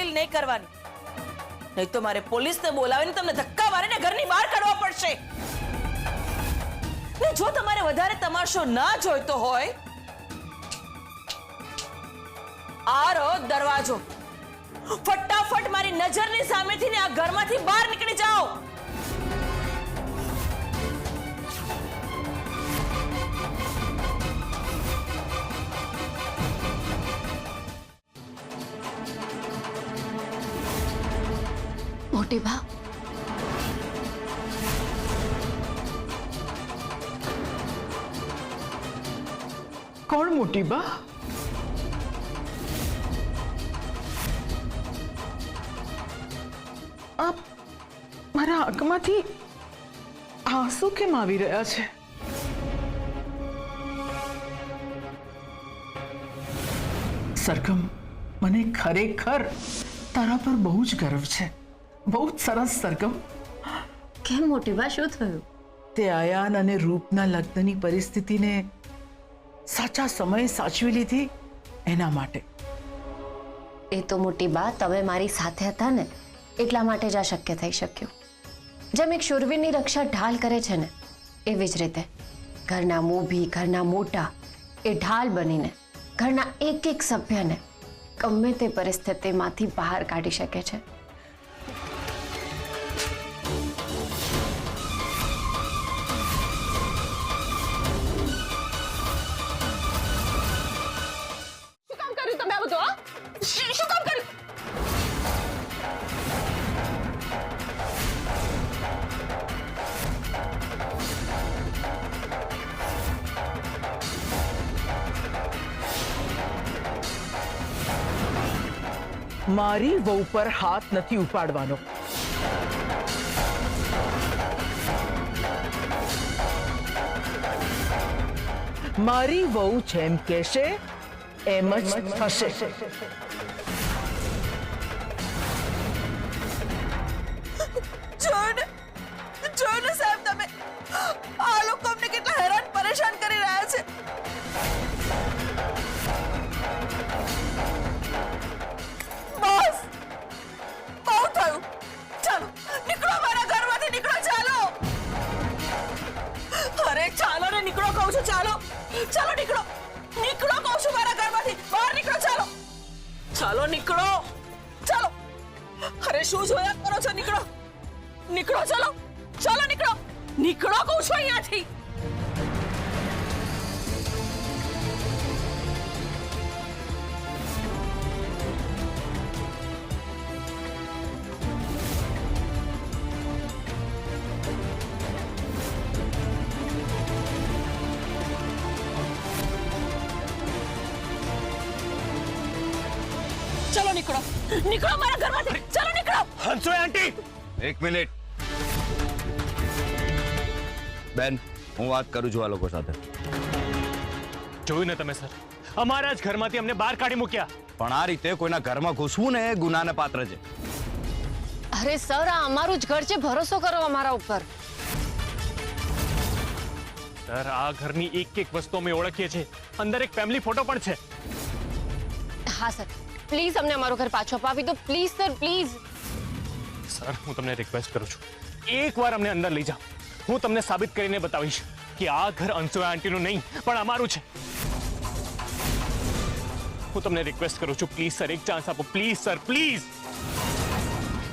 દલીલ નહીં કરવાની, નહીં તો મારે પોલીસને બોલાવીને તમને ધક્કા મારીને ઘરની બહાર કાઢવા પડશે. ને જો તમારે વધારે તમાશો ના જોઈતો હોય, આ રો દરવાજો, ફટાફટ મારી નજરની સામેથી ને આ ઘરમાંથી બહાર નીકળી જાઓ. મોટી બા, કોણ મોટી બા? આપ મારા આંખમાંથી આંસુ કેમ આવી રહ્યા છે? સરગમ, મને ખરેખર તારા પર બહુ જ ગર્વ છે. બહુ જ સરસ સરગમ. કેમ મોટી બા, શું થયું? તે આયાન અને રૂપના લગ્નની પરિસ્થિતિને સાચા સમયે સાચવી લીધી એના માટે. એ તો મોટી બા તમે મારી સાથે હતા ને એટલા માટે જ આ શક્ય થઈ શક્યું. જેમ એક શૂરવીરની રક્ષા ઢાલ કરે છે ને, એવી જ રીતે ઘરના મોભી, ઘરના મોટા એ ઢાલ બનીને ઘરના એક એક સભ્યને ગમે તે પરિસ્થિતિમાંથી બહાર કાઢી શકે છે. મારી વહુ પર હાથ નથી ઉપાડવાનો. મારી વહુ જેમ કહેશે એમ જ થશે. જોને સાહેબ, તમે આ લોકો અમને કેટલા હેરાન પરેશાન કરી રહ્યા છે. બસ બહુ થયું. ચાલો નીકળો મારા ઘરમાંથી, નીકળો. ચાલો, અરે ચાલો ને, નીકળો કહું છું. ચાલો ચાલો, નીકળો નીકળો કહું છું મારા ઘરમાંથી. બહાર નીકળો. ચાલો ચાલો, નીકળો. ચાલો, અરે શું જોયા કરો છો? નીકળો નીકળો. ચાલો ચાલો, નીકળો નીકળો કહું છું અહીંયાથી. चलो निकलो, निकलो मारा घरमांथी. चलो निकलो. हंसो आंटी, एक मिनिट. બેન, હું વાત કરું છું આ લોકો સાથે. જોયું ને તમે સર, અમારા જ ઘરમાંથી અમને બહાર કાઢી મૂક્યા. પણ આ રીતે કોઈના ઘરમાં ઘૂસવું ને એ ગુનાને પાત્ર છે. અરે સર, આ અમારું જ ઘર છે, ભરોસો કરો અમારા ઉપર. સર, આ ઘરની એક એક વસ્તુ અમે ઓળખીએ છીએ. અંદર એક ફેમિલી ફોટો પણ છે. હા સર, પ્લીઝ અમને અમારું ઘર પાછું અપાવી દો. Please sir, please. સર, હું તમને રિક્વેસ્ટ કરું છું, એકવાર અમને અંદર લઈ જાઓ. હું તમને સાબિત કરીને બતાવીશ કે આ ઘર અંસુયા આંટીનું નહીં પણ અમારું છે. હું તમને રિક્વેસ્ટ કરું છું, પ્લીઝ સર, એક ચાન્સ આપો. Please sir, please.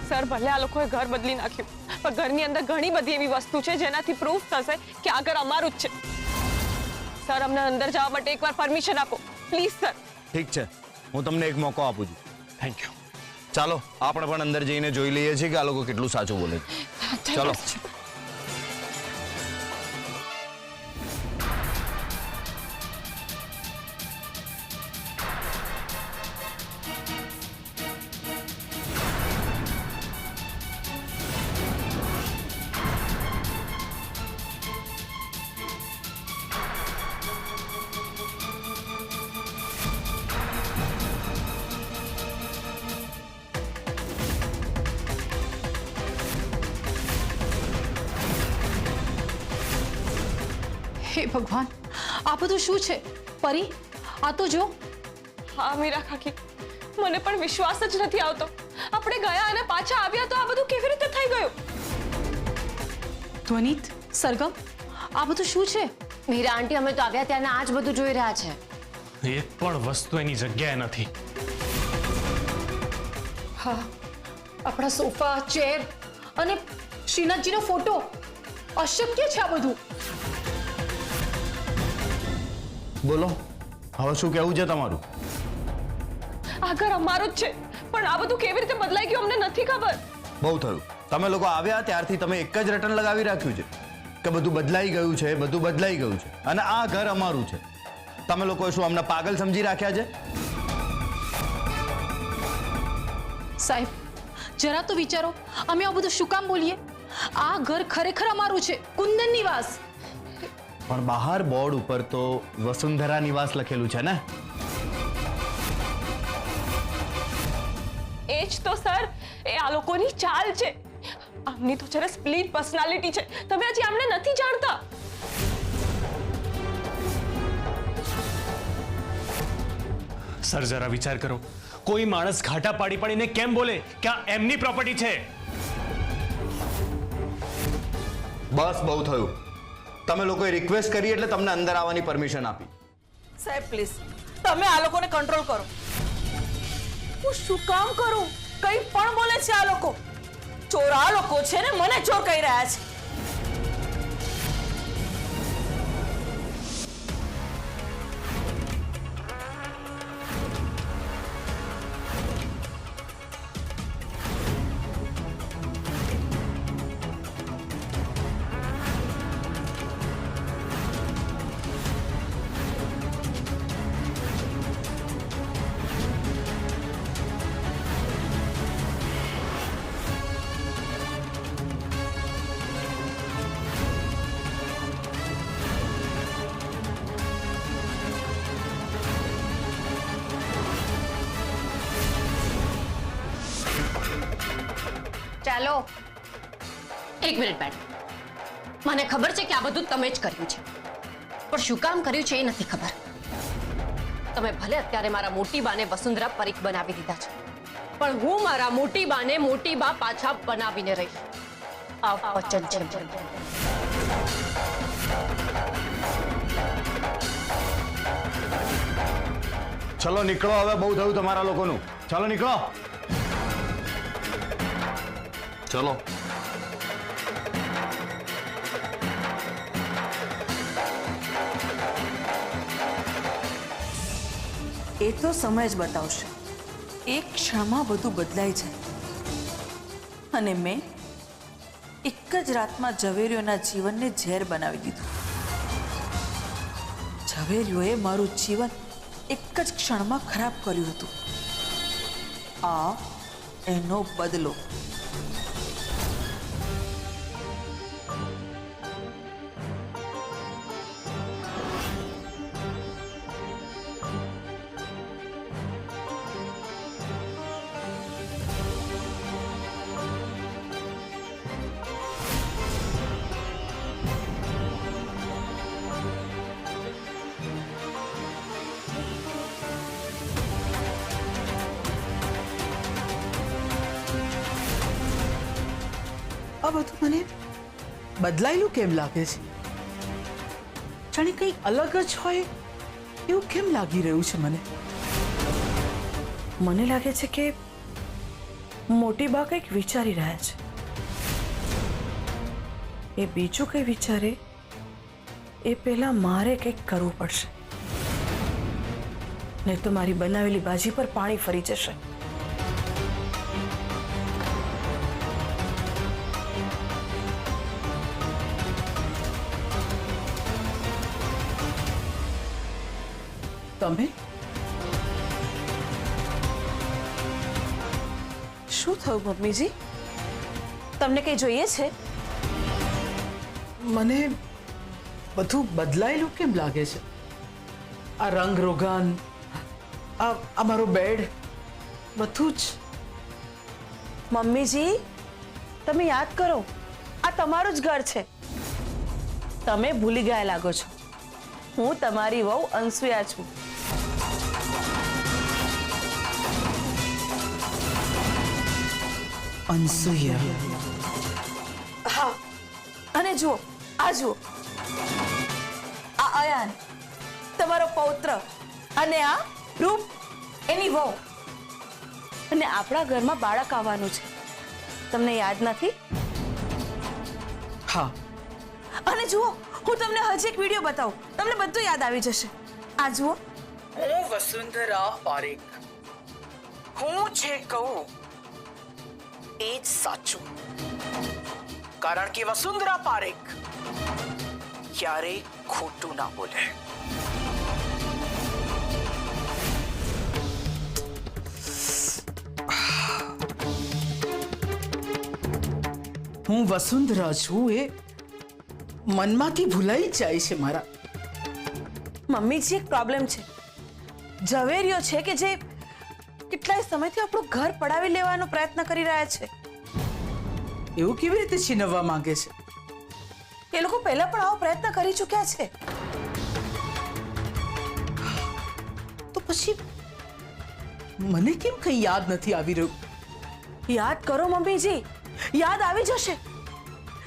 સર, ભલે આ લોકોએ ઘર બદલી નાખ્યું, પણ ઘરની અંદર ઘણી બધી એવી વસ્તુ છે જેનાથી પ્રૂફ થશે કે આ ઘર અમારું જ છે. સર, અમને અંદર જવા માટે એકવાર પરમિશન આપો, પ્લીઝ સર. ઠીક છે, હું તમને એક મોકો આપું છું. Thank you. ચાલો આપણે પણ અંદર જઈને જોઈ લઈએ છીએ કે આ લોકો કેટલું સાચું બોલે છે. ચાલો. હે ભગવાન, આ બધું શું છે? પરી, આ તો જો. હા મીરા કાકી, મને પણ વિશ્વાસ જ નથી આવતો. આપણે ગયા અને પાછા આવ્યા તો આ બધું કેવી રીતે થઈ ગયું? ધ્વનિત, સરગમ, આ બધું શું છે? મીરા આંટી, અમે તો આવ્યા ત્યાંના આ જ બધું જોઈ રહ્યા છે. એક પણ વસ્તુ એની જગ્યાએ નથી. હા, આપણા સોફા, ચેર અને શ્રીનાથજીનો ફોટો. અશક્ય છે આ બધું. બોલો, હવે શું કહેવું છે તમારું? આ ઘર અમારું જ છે, પણ આ બધું કેવી રીતે બદલાઈ ગયું અમને નથી ખબર. બહુ થયું. તમે લોકો આવ્યા ત્યારથી તમે એક જ રટન લગાવી રાખ્યું છે કે બધું બદલાઈ ગયું છે, બધું બદલાઈ ગયું છે અને આ ઘર અમારું છે. તમે લોકો શું અમને પાગલ સમજી રાખ્યા છે? સાહેબ, જરા તો વિચારો, અમે આ બધું શું કામ બોલીએ? આ ઘર ખરેખર અમારું છે, કુંદન નિવાસ. પણ બહાર બોર્ડ ઉપર તો વસુંધરા નિવાસ લખેલું છે ને? એ જ તો સર, એ આ લોકોની ચાલ છે. આમની તો જરા સ્પ્લિટ પર્સનાલિટી છે. તમે હજી આમને નથી જાણતા. સર, જરા વિચાર કરો. કોઈ માણસ ઘાટા પાડી પાડીને કેમ બોલે કે આ એમની પ્રોપર્ટી છે? બસ, બહુ થયું. તમે લોકોએ રિક્વેસ્ટ કરી એટલે તમને અંદર આવવાની પરમિશન આપી. સાહેબ પ્લીઝ, તમે આ લોકોને કંટ્રોલ કરો. હું શું કામ કરું? કંઈ પણ બોલે છે આ લોકો. ચોર આ લોકો છે ને મને ચોર કહી રહ્યા છે. ચાલો, એક મિનિટ બેઠ. મને ખબર છે કે આ બધું તમે જ કર્યું છે, પણ શું કામ કર્યું છે એ નથી ખબર. તમે ભલે અત્યારે મારા મોટી બાને વસુંધરા પરીખ બનાવી દીધા છે, પણ હું મારા મોટી બાને મોટી બા પાછા બનાવીને રહીશ. આ વચન છે. ચલો નીકળો, હવે બહુ થયું તમારા લોકોનું. ચાલો નીકળો. ચલો. એ તો સમય જ બતાવશે. એક ક્ષણમાં બધું બદલાઈ જાય. અને મેં એક જ રાતમાં ઝવેરીઓના જીવનને ઝેર બનાવી દીધું. ઝવેરીઓએ મારું જીવન એક જ ક્ષણમાં ખરાબ કર્યું હતું. આ એનો બદલો. આ બધું મને બદલાયેલું કેમ લાગે છે? જાણે કંઈક અલગ જ હોય એવું કેમ લાગી રહ્યું છે મને? મને લાગે છે કે મોટી બા કંઈક વિચારી રહ્યા છે. એ બીજું કંઈ વિચારે એ પહેલા મારે કંઈક કરવું પડશે, નહીં તો મારી બનાવેલી ભાજી પર પાણી ફરી જશે. તમે શું થયું મમ્મીજી? તમને કંઈ જોઈએ છે? મને બધું બદલાયેલું કેમ લાગે છે? આ રંગ રોગાન, આ મારો બેડ, બધું જ. મમ્મીજી, તમે યાદ કરો, આ તમારું જ ઘર છે. તમે ભૂલી ગયા લાગો છો. હું તમારી વહુ અનસુયા છું. અનસુયા. હા અને જુઓ આ જુઓ આ અયાન તમારો પૌત્ર અને આ રૂપ એની વહુ અને આપણા ઘરમાં બાળક આવવાનું છે તમને યાદ નથી? હા, અને જુઓ હું તમને હજી એક વિડીયો બતાવું તમને બધું યાદ આવી જશે. આ જુઓ હું વસુંધરા પારેખ. હું જે કહું એ જ સાચું, કારણ કે વસુંધરા પારેખ ક્યારેય ખોટું ના બોલે. હું વસુંધરા છું એ મનમાંથી ભૂલાઈ જાય છે મારા. મમ્મીજી એક પ્રોબ્લેમ છે. ઝવેરીઓ છે કે જે કેટલાય સમયથી આપણું ઘર પડાવી લેવાનો પ્રયત્ન કરી રહ્યા છે. એવું કેવી રીતે છીનવવા માંગે છે? એ લોકો પહેલા પણ આવો પ્રયત્ન કરી ચૂક્યા છે. તો પછી મને કેમ કઈ યાદ નથી આવી રહ્યું? યાદ કરો મમ્મીજી, યાદ આવી જશે.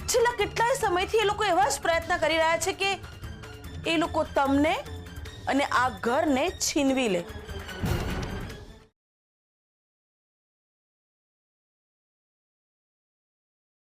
છેલ્લા કેટલાય સમયથી એ લોકો એવા જ પ્રયત્ન કરી રહ્યા છે કે એ લોકો તમને અને આ ઘરને છીનવી લે.